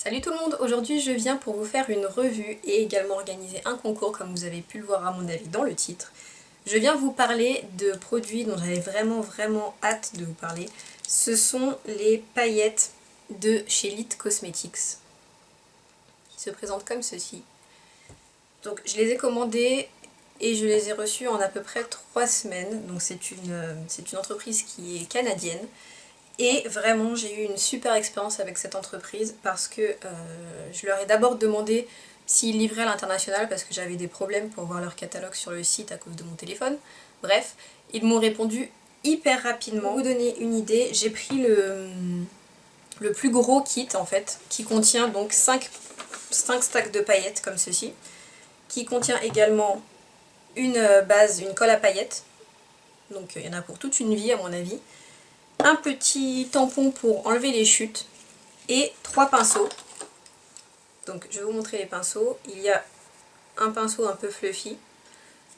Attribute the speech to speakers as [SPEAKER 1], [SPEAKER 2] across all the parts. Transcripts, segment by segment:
[SPEAKER 1] Salut tout le monde, aujourd'hui je viens pour vous faire une revue et également organiser un concours comme vous avez pu le voir à mon avis dans le titre. Je viens vous parler de produits dont j'avais vraiment hâte de vous parler. Ce sont les paillettes de chez Lit Cosmetics qui se présentent comme ceci. Donc je les ai commandées et je les ai reçues en à peu près 3 semaines. Donc c'est une entreprise qui est canadienne. Et vraiment j'ai eu une super expérience avec cette entreprise parce que je leur ai d'abord demandé s'ils livraient à l'international parce que j'avais des problèmes pour voir leur catalogue sur le site à cause de mon téléphone. Bref, ils m'ont répondu hyper rapidement. Pour vous donner une idée, j'ai pris le plus gros kit en fait, qui contient donc 5 stacks de paillettes comme ceci, qui contient également une base, une colle à paillettes, donc il y en a pour toute une vie à mon avis, un petit tampon pour enlever les chutes et 3 pinceaux. Donc je vais vous montrer les pinceaux. Il y a un pinceau un peu fluffy,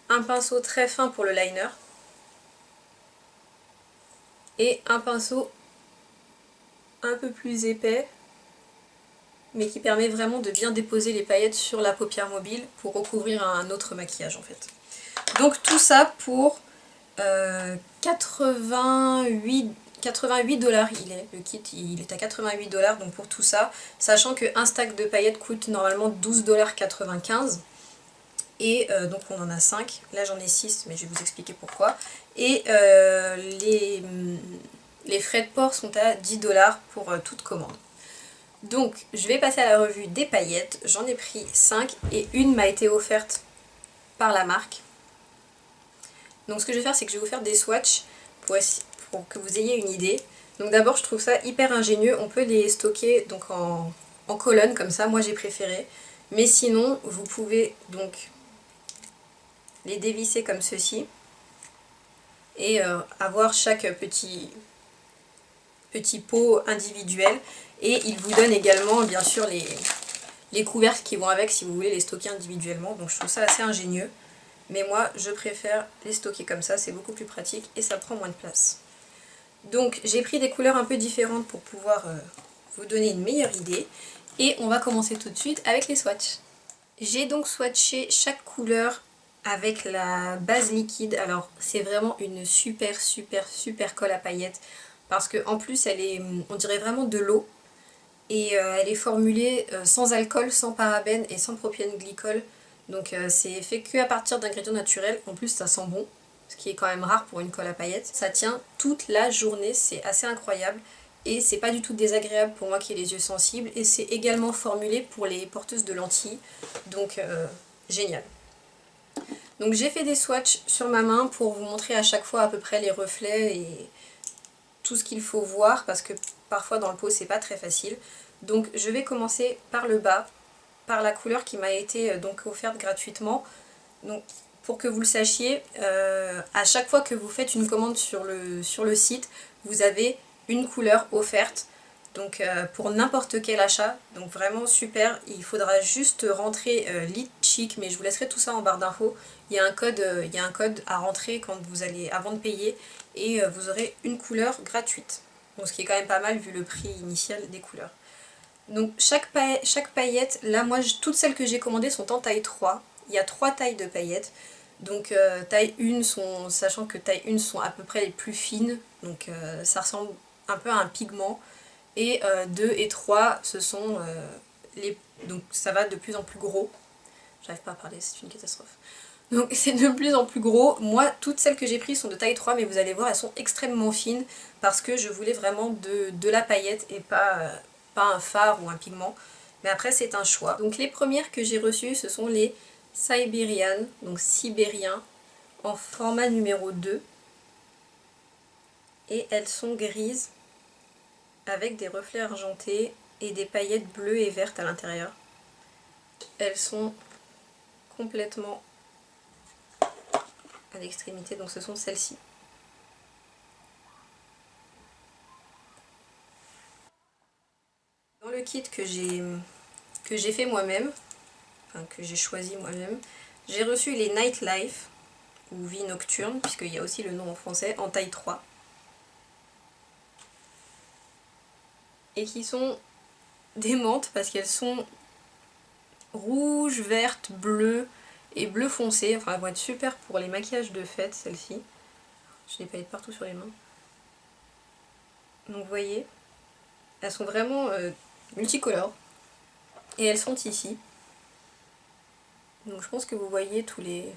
[SPEAKER 1] un pinceau très fin pour le liner et un pinceau un peu plus épais mais qui permet vraiment de bien déposer les paillettes sur la paupière mobile pour recouvrir un autre maquillage en fait. Donc tout ça pour 88 $, le kit il est à 88 $, donc pour tout ça, sachant qu'un stack de paillettes coûte normalement 12,95 $, et donc on en a 5, là j'en ai 6 mais je vais vous expliquer pourquoi, et les frais de port sont à 10 $ pour toute commande. Donc je vais passer à la revue des paillettes, j'en ai pris 5 et une m'a été offerte par la marque. Donc ce que je vais faire, c'est que je vais vous faire des swatchs pour que vous ayez une idée. Donc d'abord je trouve ça hyper ingénieux, on peut les stocker donc en colonne comme ça, moi j'ai préféré. Mais sinon vous pouvez donc les dévisser comme ceci et avoir chaque petit pot individuel. Et il vous donne également bien sûr les couvercles qui vont avec si vous voulez les stocker individuellement. Donc je trouve ça assez ingénieux. Mais moi je préfère les stocker comme ça, c'est beaucoup plus pratique et ça prend moins de place. Donc j'ai pris des couleurs un peu différentes pour pouvoir vous donner une meilleure idée. Et on va commencer tout de suite avec les swatchs. J'ai donc swatché chaque couleur avec la base liquide. Alors c'est vraiment une super colle à paillettes. Parce qu'en plus elle est, on dirait vraiment de l'eau. Et elle est formulée sans alcool, sans parabènes et sans propylène-glycol. Donc c'est fait que à partir d'ingrédients naturels, en plus ça sent bon, ce qui est quand même rare pour une colle à paillettes. Ça tient toute la journée, c'est assez incroyable et c'est pas du tout désagréable pour moi qui ai les yeux sensibles, et c'est également formulé pour les porteuses de lentilles, donc génial. Donc j'ai fait des swatchs sur ma main pour vous montrer à chaque fois à peu près les reflets et tout ce qu'il faut voir parce que parfois dans le pot c'est pas très facile. Donc je vais commencer par le bas, par la couleur qui m'a été donc offerte gratuitement. Donc pour que vous le sachiez, à chaque fois que vous faites une commande sur le site, vous avez une couleur offerte. Donc pour n'importe quel achat, donc vraiment super. Il faudra juste rentrer Lit Chic, mais je vous laisserai tout ça en barre d'infos. Il y a un code à rentrer quand vous allez, avant de payer, et vous aurez une couleur gratuite. Donc ce qui est quand même pas mal vu le prix initial des couleurs. Donc chaque paillette, là moi toutes celles que j'ai commandées sont en taille 3. Il y a 3 tailles de paillettes. Donc taille 1 sachant que taille 1 sont à peu près les plus fines. Donc ça ressemble un peu à un pigment. Et 2 et 3 ce sont donc ça va de plus en plus gros. J'arrive pas à parler, c'est une catastrophe. Donc c'est de plus en plus gros. Moi, toutes celles que j'ai prises sont de taille 3, mais vous allez voir, elles sont extrêmement fines parce que je voulais vraiment de la paillette et pas un fard ou un pigment. Mais après, c'est un choix. Donc les premières que j'ai reçues, ce sont les Siberian, donc sibériens, en format numéro 2. Et elles sont grises avec des reflets argentés et des paillettes bleues et vertes à l'intérieur. Elles sont complètement à l'extrémité, donc ce sont celles-ci. Dans le kit que j'ai fait moi-même, enfin que j'ai choisi moi-même, j'ai reçu les Nightlife, ou Vie Nocturne, puisqu'il y a aussi le nom en français, en taille 3. Et qui sont démente parce qu'elles sont rouges, vertes, bleues et bleu foncé. Enfin, elles vont être super pour les maquillages de fête, celles-ci. J'ai des paillettes partout sur les mains. Donc vous voyez, elles sont vraiment multicolores. Et elles sont ici. Donc je pense que vous voyez toutes les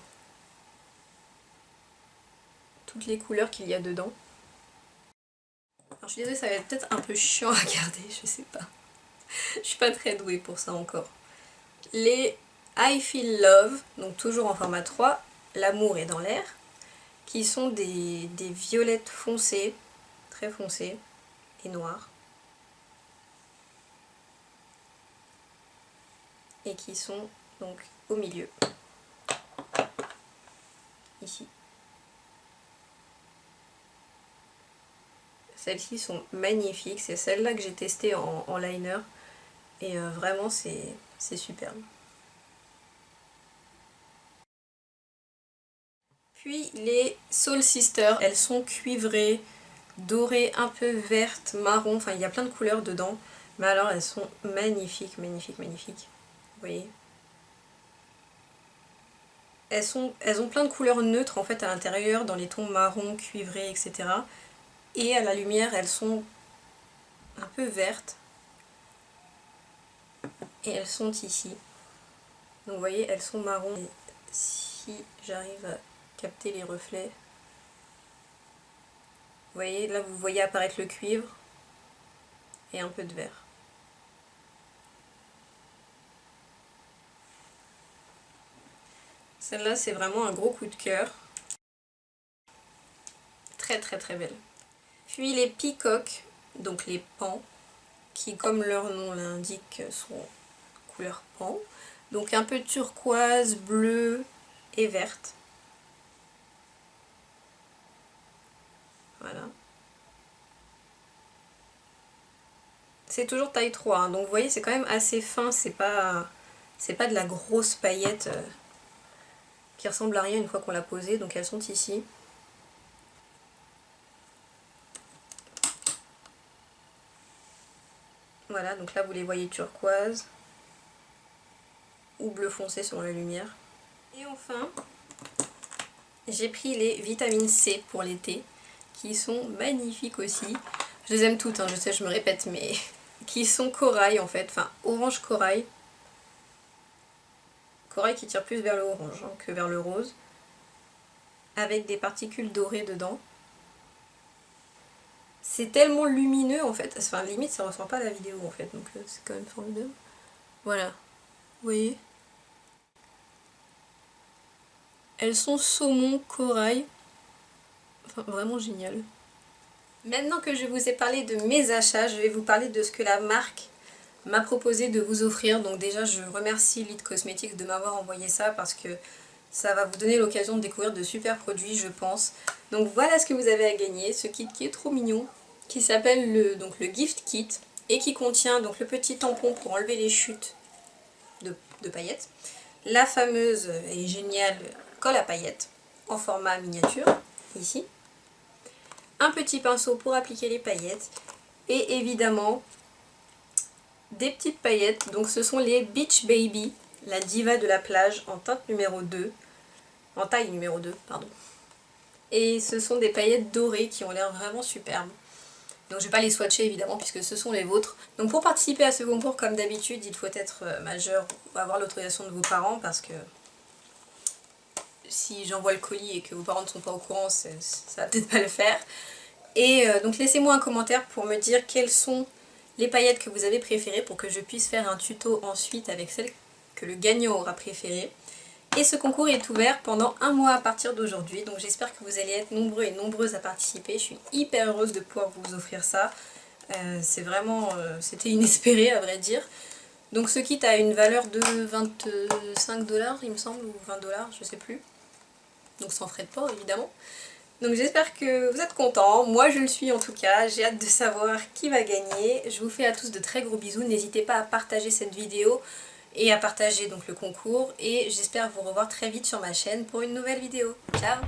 [SPEAKER 1] couleurs qu'il y a dedans. Alors je suis désolée, ça va être peut-être un peu chiant à regarder, je sais pas. Je suis pas très douée pour ça encore. Les I Feel Love, donc toujours en format 3, l'amour est dans l'air, qui sont des violettes foncées, très foncées et noires. Et qui sont donc au milieu, ici. Celles-ci sont magnifiques, c'est celle-là que j'ai testée en liner et vraiment c'est superbe. Puis les Soul Sisters, elles sont cuivrées, dorées, un peu vertes, marron, enfin il y a plein de couleurs dedans, mais alors elles sont magnifiques, magnifiques, magnifiques. Vous voyez ? Elles ont plein de couleurs neutres en fait à l'intérieur, dans les tons marron, cuivrés, etc. Et à la lumière, elles sont un peu vertes. Et elles sont ici. Donc vous voyez, elles sont marron. Et si j'arrive à capter les reflets, vous voyez, là vous voyez apparaître le cuivre et un peu de vert. Celle-là, c'est vraiment un gros coup de cœur. Très très très belle. Puis les peacocks, donc les pans, qui comme leur nom l'indique sont couleur pan. Donc un peu turquoise, bleu et verte. Voilà. C'est toujours taille 3, hein, donc vous voyez c'est quand même assez fin, c'est pas de la grosse paillette qui ressemble à rien une fois qu'on l'a posée, donc elles sont ici. Voilà, donc là vous les voyez turquoise ou bleu foncé selon la lumière. Et enfin, j'ai pris les vitamines C pour l'été, qui sont magnifiques aussi. Je les aime toutes, hein, je sais, je me répète, mais qui sont corail en fait, enfin orange corail. Corail qui tire plus vers le orange hein, que vers le rose. Avec des particules dorées dedans. C'est tellement lumineux en fait, enfin limite ça ressent pas à la vidéo en fait, donc c'est quand même formidable. Voilà, vous voyez. Elles sont saumon, corail, enfin vraiment génial. Maintenant que je vous ai parlé de mes achats, je vais vous parler de ce que la marque m'a proposé de vous offrir. Donc déjà je remercie Lead Cosmetics de m'avoir envoyé ça parce que ça va vous donner l'occasion de découvrir de super produits je pense. Donc voilà ce que vous avez à gagner, ce kit qui est trop mignon, qui s'appelle le Gift Kit et qui contient donc le petit tampon pour enlever les chutes de paillettes, la fameuse et géniale colle à paillettes en format miniature, ici, un petit pinceau pour appliquer les paillettes et évidemment des petites paillettes. Donc ce sont les Beach Baby, la diva de la plage en teinte numéro 2, en taille numéro 2, pardon. Et ce sont des paillettes dorées qui ont l'air vraiment superbes. Donc je ne vais pas les swatcher évidemment puisque ce sont les vôtres. Donc pour participer à ce concours, comme d'habitude, il faut être majeur ou avoir l'autorisation de vos parents parce que si j'envoie le colis et que vos parents ne sont pas au courant, ça va peut-être pas le faire. Et donc laissez-moi un commentaire pour me dire quelles sont les paillettes que vous avez préférées pour que je puisse faire un tuto ensuite avec celles que le gagnant aura préférées. Et ce concours est ouvert pendant un mois à partir d'aujourd'hui, donc j'espère que vous allez être nombreux et nombreuses à participer. Je suis hyper heureuse de pouvoir vous offrir ça. C'est vraiment, c'était inespéré à vrai dire. Donc ce kit a une valeur de 25 $ il me semble, ou 20 $, je sais plus. Donc sans frais de port évidemment. Donc j'espère que vous êtes contents, moi je le suis en tout cas, j'ai hâte de savoir qui va gagner. Je vous fais à tous de très gros bisous, n'hésitez pas à partager cette vidéo et à partager donc le concours et j'espère vous revoir très vite sur ma chaîne pour une nouvelle vidéo. Ciao!